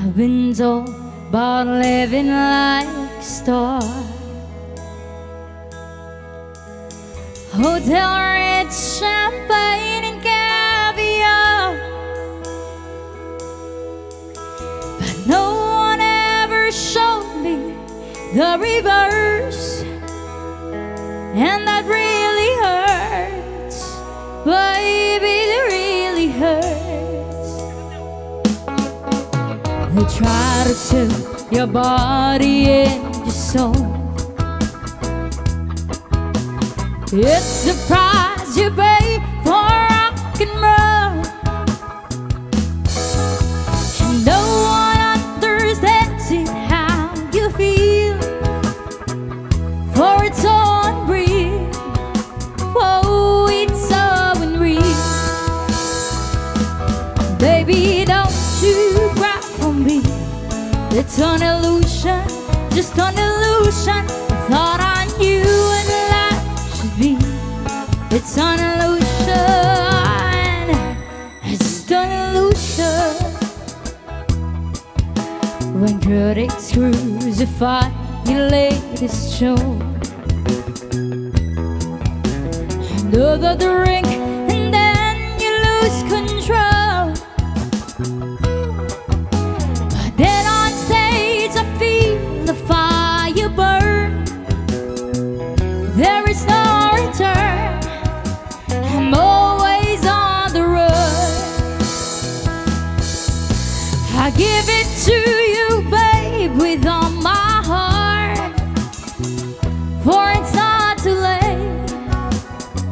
I've been told about living like a star. Hotel rich champagne and caviar, but no one ever showed me the reverse, and that really hurts, baby, it really hurts. They try to tilt your body and your soul. It's the price you pay for rock and roll, and no one understands it, how you feel, for it's so unreal. Whoa, it's so unreal. Baby, don't you cry for me. It's an illusion, just an illusion. I thought I knew what life should be. It's an illusion, it's just an illusion. When critics crucify your latest show, another drink and then you lose control. But then on stage I feel the fire burn. There is no return, I'm always on the run. I give it to you, babe, with all my heart, for it's not too late,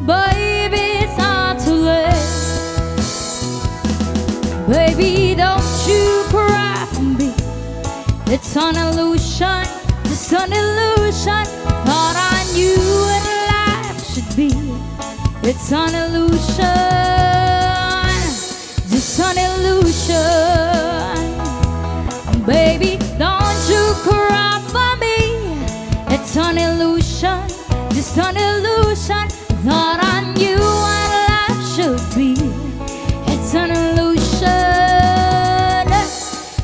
baby, it's not too late. Baby, don't you cry for me. It's an illusion, just an illusion. Thought I knew what life should be. It's an illusion, just an illusion. Baby, don't you cry for me. It's an illusion, just an illusion. Thought I knew what life should be. It's an illusion,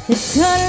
it's an